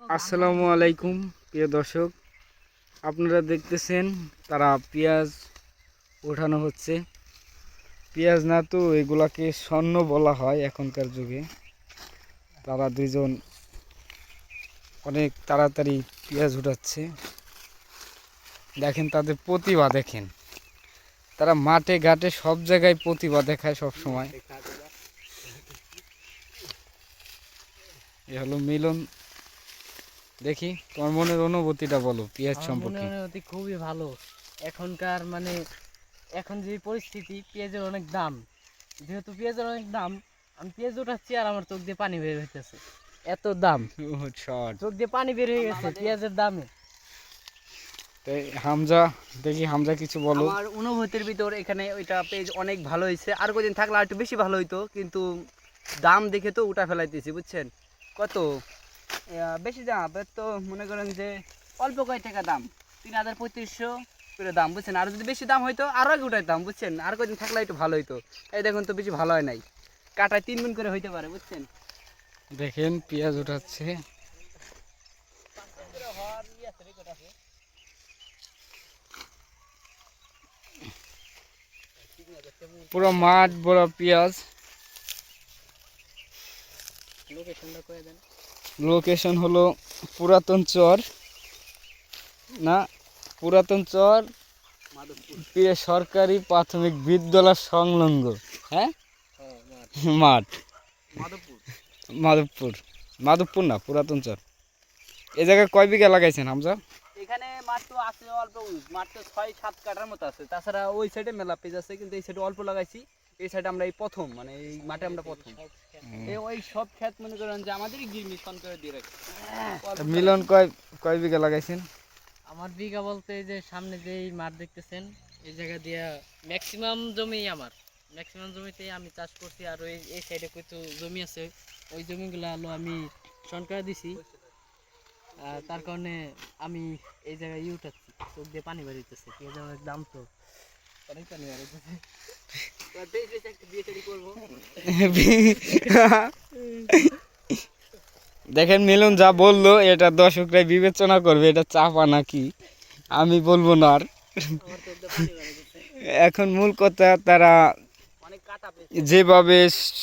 আসসালামু আলাইকুম প্রিয় দর্শক, আপনারা দেখতেছেন তারা পেঁয়াজ ওঠানো হচ্ছে। পেঁয়াজ না তো এগুলাকে স্বর্ণ বলা হয় এখনকার যুগে। তারা দুইজন অনেক তাড়াতাড়ি পেঁয়াজ উঠাচ্ছে। দেখেন তাদের প্রতিভা, দেখেন তারা মাঠে ঘাটে সব জায়গায় প্রতিভা দেখায় সব সময়। এ হলো মিলন। দেখি তোমার মনের অনুভূতিটা বলো পেঁয়াজ আমার মনে সম্পর্কে। অনুভূতি খুবই ভালো। এখনকার এখন যে পরিস্থিতি, পেঁয়াজের অনেক দাম। যেহেতু পেঁয়াজের অনেক দাম, আমি পেঁয়াজ উঠাচ্ছি আর আমার চোখ দিয়ে পানি বের হইতেছে। এত দাম, শর্ট চোখ দিয়ে পানি বের হয়ে গেছে পেঁয়াজের দামে। হামজা, দেখি হামজা কিছু বলো। আমার অনুভূতির ভিতর এখানে ওইটা পেজ অনেক ভালো হয়েছে। আর কদিন থাকলে আর একটু বেশি ভালো হইতো, কিন্তু দাম দেখে তো উঠা ফেলাইতেছি, বুঝছেন? কত বেশি দাম তো, মনে করেন যে অল্প কয় টাকা দাম, 3,3500 করে দাম, বুঝছেন? আর যদি বেশি দাম হইতো আরও আগে উঠাইতাম, বুঝছেন? আর কদিন থাকলে একটু ভালো হইতো। এই দেখুন তো বেশি ভালো হয় নাই, কাটায় 3 গুণ করে হইতে পারে, বুঝছেন? দেখেন পেঁয়াজ উঠাচ্ছে। পুরো মাঠ বড় পেঁয়াজ। লোকেশনটা কয়ে দেন। লোকেশন হলো পুরাতন চর, না পুরাতন চর সরকারি প্রাথমিক বিদ্যালয় সংলগ্ন, হ্যাঁ মাঠ, মাধবপুর। মাধবপুর। মাধবপুর না, পুরাতন চর। এই জায়গায় কয় বিঘা লাগাইছেন হামজা? এখানে মাঠ তো আছে অল্প, মাঠ তো 6-7 কাঠার মতো আছে। তাছাড়া ওই সাইডে মেলা পেজ আছে, কিন্তু এই সাইডে অল্প লাগাইছি। এই সাইডে আমরা এই প্রথম, মানে এই মাঠে আমরা প্রথম। এই ওই সব ক্ষেত মনে করেন যে আমাদেরই গিরমি সন করে দিয়ে রাখি। মিলন কয় কয় বিঘা লাগাইছেন? আমার বিঘা বলতে এই যে সামনে যেই মাঠ দেখতেছেন, এই জায়গা দিয়া ম্যাক্সিমাম জমি আমার, ম্যাক্সিমাম জমিতেই আমি চাষ করছি। আর ওই এই সাইডে কিছু জমি আছে, ওই জমিগুলো হলো আমি সরকার দিছি। তার কারণে আমি এই জায়গায় উঠাচ্ছি, চোখ দিয়ে পানি বেরোতেছে। পেঁয়াজের অনেক দাম তো, অনেক পানি বেরোতেছে। একটা বিয়ে শাড়ি করবো। দেখেন মিলন যা বললো এটা দর্শকরাই বিবেচনা করবে, এটা চাপা নাকি আমি বলবো না। আর আমার চোখ দিয়ে পানি বেরোতেছে। এখন মূল কথা, তারা অনেক কাটা পেয়েছে। যেভাবে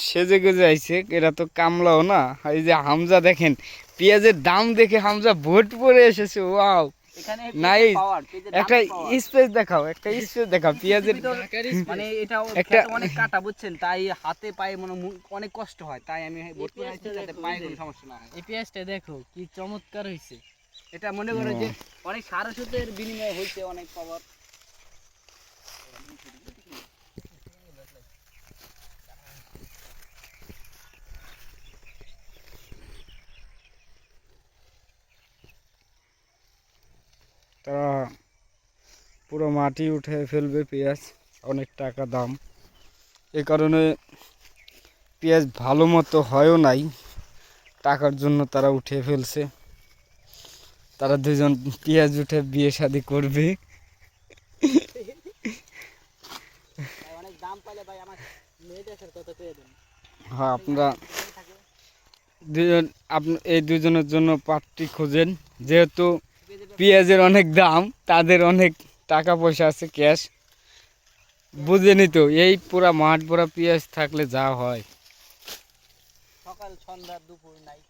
সেজে গুজে আইছে এরা তো কামলাও না। এই যে হামজা দেখেন পেঁয়াজের দাম দেখে হামজা ভোট পরে এসেছে। ওয়াও, এখানে নাই পেজের পাওয়ার, পেজের একটা দামের পাওয়ার। স্পেস দেখাও, একটা স্পেস দেখাও পেঁয়াজের। মানে এটা একটা অনেক কাটা, বুঝছেন? তাই হাতে পায়ে মনে অনেক কষ্ট হয়, তাই আমি ভর্তি হয়েছি যাতে পায়ে কোনো সমস্যা না হয়। এই পেঁয়াজটা দেখো কি চমৎকার হয়েছে। এটা মনে করে যে অনেক সার ওষুধের বিনিময়ে হয়েছে অনেক পাওয়ার। তারা পুরো মাটি উঠে ফেলবে পেঁয়াজ, অনেক টাকা দাম। এ কারণে পেঁয়াজ ভালো মতো হয়ও নাই, টাকার জন্য তারা উঠে ফেলছে। তারা দুজন পেঁয়াজ উঠে বিয়ে শাদি করবে। অনেক দাম পাইলে ভাই আমার মেয়েদের কথা পেয়ে দেন। হ্যাঁ, আপনারা দুজন এই দুজনের জন্য পাত্রী খোঁজেন। যেহেতু পেঁয়াজের অনেক দাম, তাদের অনেক টাকা পয়সা আছে, ক্যাশ। বুঝেনি তো, এই পুরা মাঠ ভরা পেঁয়াজ থাকলে যা হয়। সকাল সন্ধ্যা দুপুর নাই।